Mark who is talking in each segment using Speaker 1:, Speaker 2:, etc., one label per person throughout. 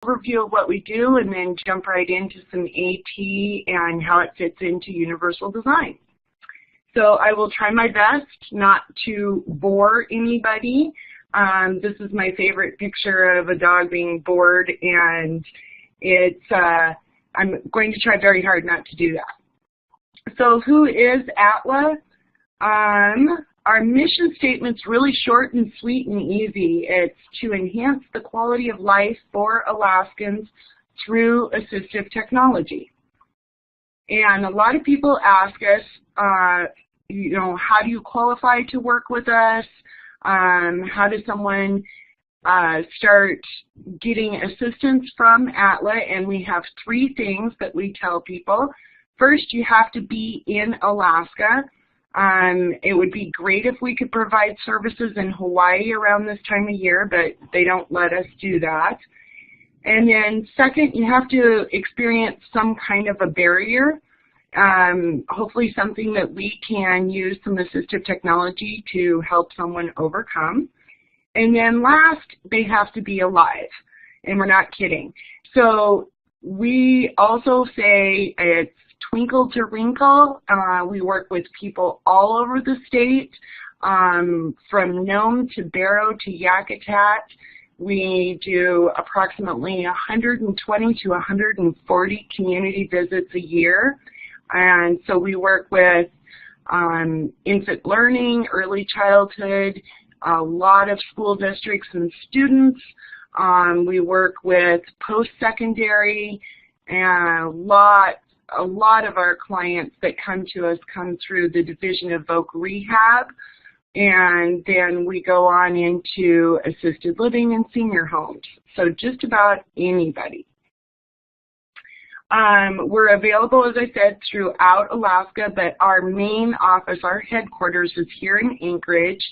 Speaker 1: overview of what we do and then jump right into some AT and how it fits into universal design. So I will try my best not to bore anybody. This is my favorite picture of a dog being bored, and it's I'm going to try very hard not to do that. So who is ATLA? Our mission statement's really short and sweet and easy. It's to enhance the quality of life for Alaskans through assistive technology. And a lot of people ask us, you know, how do you qualify to work with us? How does someone start getting assistance from ATLA? And we have 3 things that we tell people. First, you have to be in Alaska. It would be great if we could provide services in Hawaii around this time of year, but they don't let us do that. And then second, you have to experience some kind of a barrier, hopefully something that we can use some assistive technology to help someone overcome. And then last, they have to be alive, and we're not kidding. So we also say it's twinkle to wrinkle. We work with people all over the state, from Nome to Barrow to Yakutat. We do approximately 120 to 140 community visits a year. And so we work with infant learning, early childhood, a lot of school districts and students. We work with post-secondary, and a lot of our clients that come to us come through the Division of Voc Rehab, and then we go on into assisted living and senior homes. So just about anybody. We're available, as I said, throughout Alaska, but our main office, our headquarters, is here in Anchorage,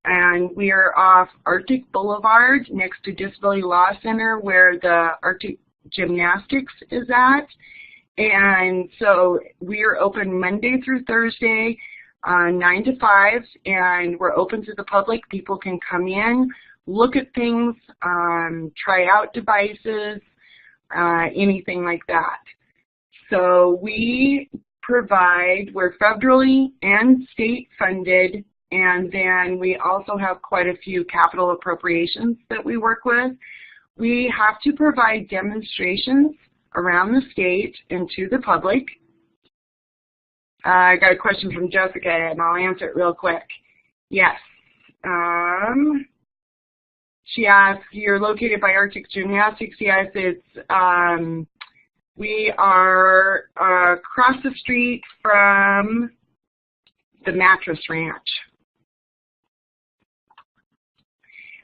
Speaker 1: and we are off Arctic Boulevard next to Disability Law Center, where the Arctic Gymnastics is at. And so we are open Monday through Thursday, 9 to 5, and we're open to the public. People can come in, look at things, try out devices, anything like that. So we provide, we're federally and state funded, and then we also have quite a few capital appropriations that we work with. We have to provide demonstrations around the state and to the public. I got a question from Jessica, and I'll answer it real quick. Yes. She asked, you're located by Arctic Gymnastics? Yes, it's, we are across the street from the Mattress Ranch.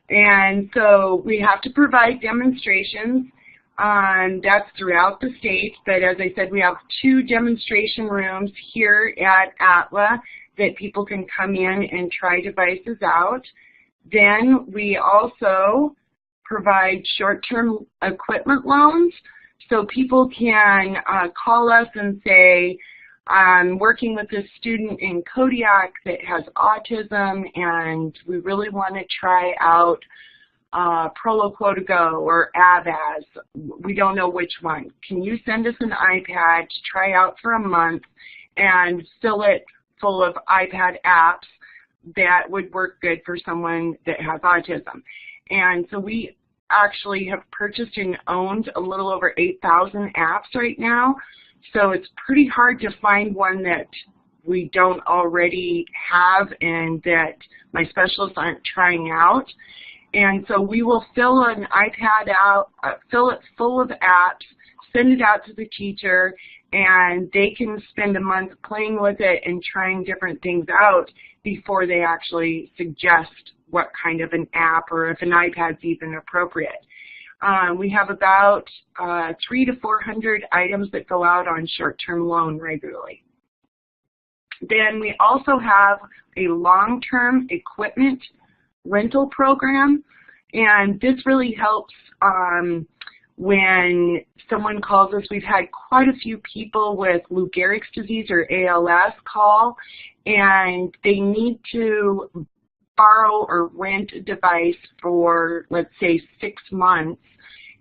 Speaker 1: And so we have to provide demonstrations. That's throughout the state, but as I said, we have 2 demonstration rooms here at ATLA that people can come in and try devices out. Then we also provide short-term equipment loans, so people can call us and say, I'm working with this student in Kodiak that has autism, and we really want to try out Prolo to Go or Avaz. We don't know which one. Can you send us an iPad to try out for a month and fill it full of iPad apps that would work good for someone that has autism? And so we actually have purchased and owned a little over 8,000 apps right now. So it's pretty hard to find one that we don't already have and that my specialists aren't trying out. And so we will fill an iPad out, fill it full of apps, send it out to the teacher, and they can spend a month playing with it and trying different things out before they actually suggest what kind of an app or if an iPad's even appropriate. We have about 300 to 400 items that go out on short-term loan regularly. Then we also have a long-term equipment rental program, and this really helps when someone calls us. We've had quite a few people with Lou Gehrig's disease or ALS call, and they need to borrow or rent a device for, let's say, 6 months,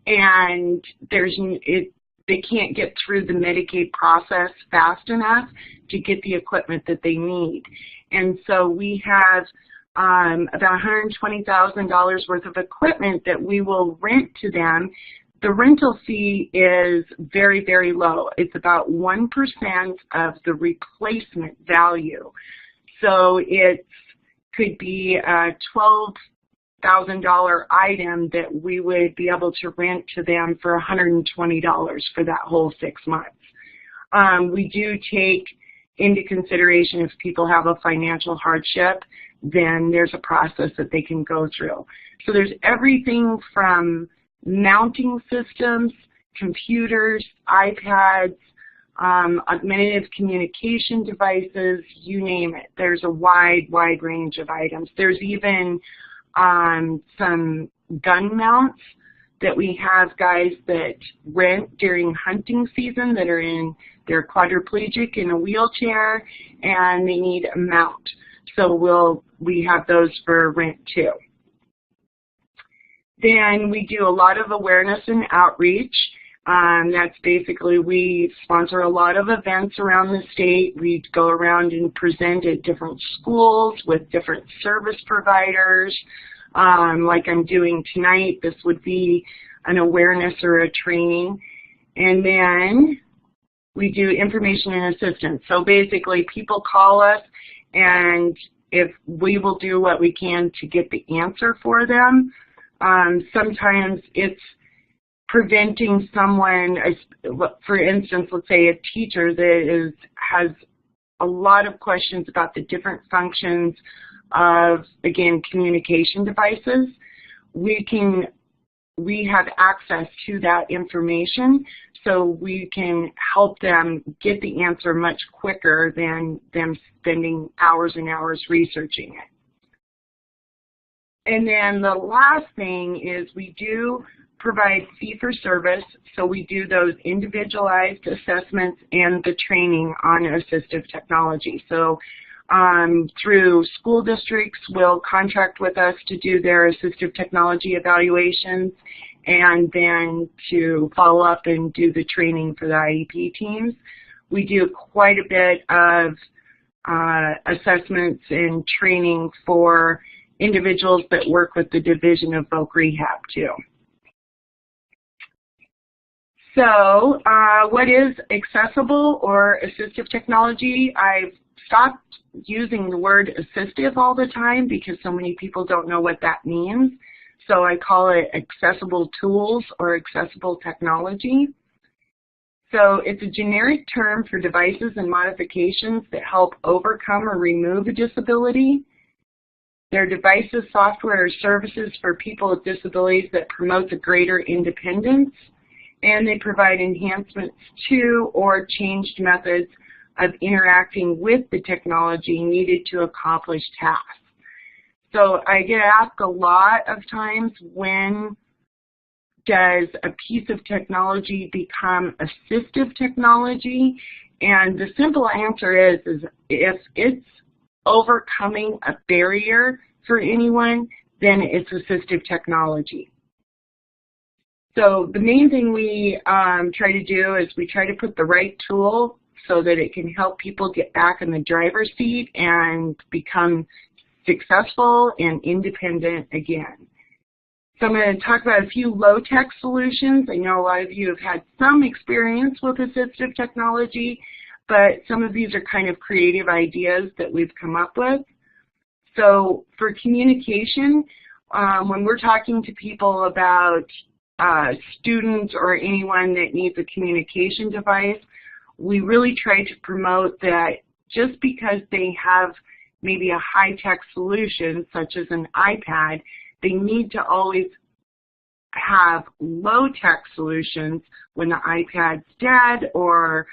Speaker 1: and they can't get through the Medicaid process fast enough to get the equipment that they need. And so we have about $120,000 worth of equipment that we will rent to them. The rental fee is very, very low. It's about 1% of the replacement value. So it could be a $12,000 item that we would be able to rent to them for $120 for that whole 6 months. We do take into consideration if people have a financial hardship, then there's a process that they can go through. So there's everything from mounting systems, computers, iPads, augmentative communication devices, you name it. There's a wide range of items. There's even some gun mounts that we have guys that rent during hunting season that they're quadriplegic in a wheelchair and they need a mount. So we have those for rent too. Then we do a lot of awareness and outreach. That's basically, we sponsor a lot of events around the state. We go around and present at different schools with different service providers. Like I'm doing tonight, this would be an awareness or a training. And then we do information and assistance. So basically people call us, and if we will do what we can to get the answer for them. Sometimes it's preventing someone, for instance, let's say a teacher that has a lot of questions about the different functions of, again, communication devices. We have access to that information, so we can help them get the answer much quicker than them spending hours and hours researching it. And then the last thing is we do provide fee-for-service, so we do those individualized assessments and the training on assistive technology. So through school districts will contract with us to do their assistive technology evaluations and then to follow up and do the training for the IEP teams. We do quite a bit of assessments and training for individuals that work with the Division of Voc Rehab too. So what is accessible or assistive technology? I've stopped using the word assistive all the time because so many people don't know what that means. So I call it accessible tools or accessible technology. So it's a generic term for devices and modifications that help overcome or remove a disability. They're devices, software, or services for people with disabilities that promote a greater independence, and they provide enhancements to or changed methods of interacting with the technology needed to accomplish tasks. So I get asked a lot of times, when does a piece of technology become assistive technology? And the simple answer is if it's overcoming a barrier for anyone, then it's assistive technology. So the main thing we try to do is we try to put the right tool so that it can help people get back in the driver's seat and become successful and independent again. So I'm going to talk about a few low-tech solutions. I know a lot of you have had some experience with assistive technology, but some of these are kind of creative ideas that we've come up with. So for communication, when we're talking to people about students or anyone that needs a communication device, we really try to promote that just because they have maybe a high-tech solution, such as an iPad, they need to always have low-tech solutions when the iPad's dead, or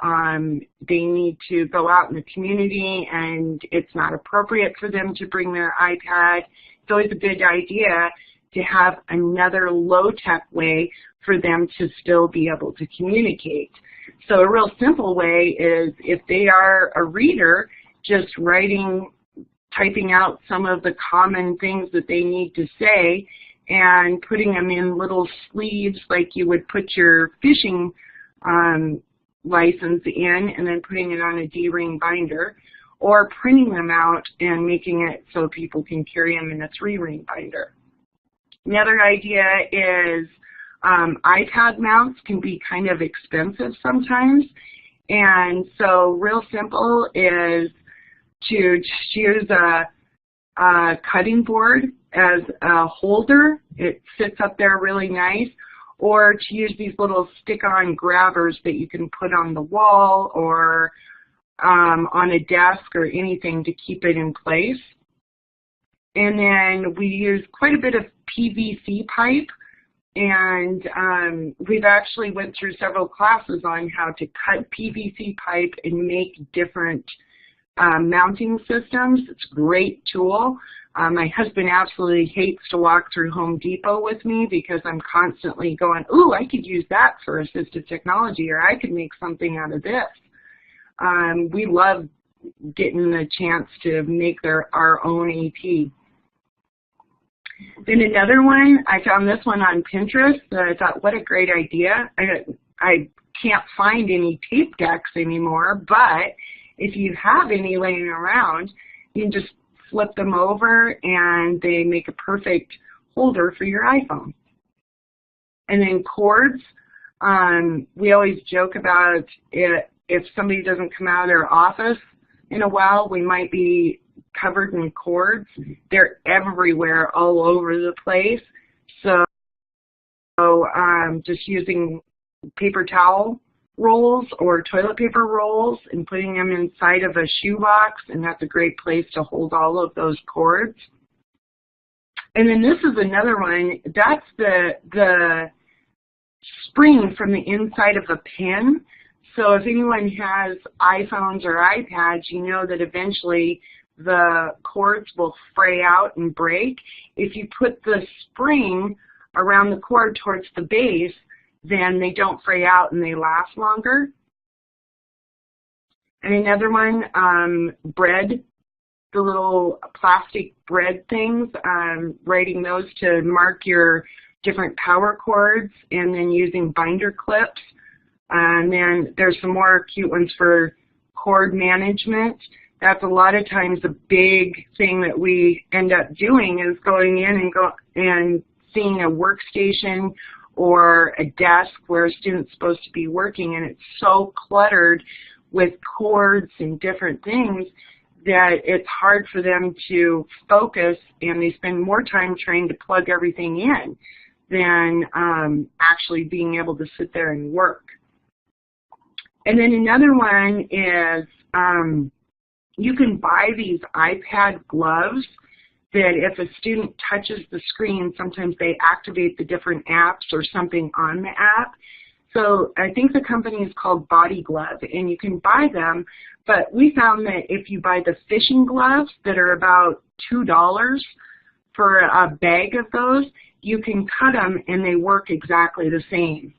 Speaker 1: they need to go out in the community and it's not appropriate for them to bring their iPad. It's always a good idea to have another low-tech way for them to still be able to communicate. So a real simple way is, if they are a reader, just typing out some of the common things that they need to say, and putting them in little sleeves like you would put your fishing license in, and then putting it on a D-ring binder, or printing them out and making it so people can carry them in a 3-ring binder. Another idea is iPad mounts can be kind of expensive sometimes, and so real simple is to just use a cutting board as a holder. It sits up there really nice, or to use these little stick-on grabbers that you can put on the wall or on a desk or anything to keep it in place. And then we use quite a bit of PVC pipe, and we've actually went through several classes on how to cut PVC pipe and make different mounting systems. It's a great tool. My husband absolutely hates to walk through Home Depot with me because I'm constantly going, ooh, I could use that for assistive technology, or I could make something out of this. We love getting the chance to make our own AT. Then another one, I found this one on Pinterest, and I thought, what a great idea. I can't find any tape decks anymore, but if you have any laying around, you can just flip them over and they make a perfect holder for your iPhone. And then cords, we always joke about it. If somebody doesn't come out of their office in a while, we might be covered in cords. They're everywhere, all over the place. So just using paper towel rolls or toilet paper rolls and putting them inside of a shoebox, and that's a great place to hold all of those cords. And then this is another one. That's the spring from the inside of a pen. So if anyone has iPhones or iPads, you know that eventually the cords will fray out and break. If you put the spring around the cord towards the base, then they don't fray out and they last longer. And another one, bread, the little plastic bread things, writing those to mark your different power cords, and then using binder clips. And then there's some more cute ones for cord management. That's a lot of times a big thing that we end up doing is going in and seeing a workstation or a desk where a student's supposed to be working, and it's so cluttered with cords and different things that it's hard for them to focus, and they spend more time trying to plug everything in than actually being able to sit there and work. And then another one is you can buy these iPad gloves that if a student touches the screen, sometimes they activate the different apps or something on the app. So I think the company is called Body Glove, and you can buy them, but we found that if you buy the fishing gloves that are about $2 for a bag of those, you can cut them and they work exactly the same.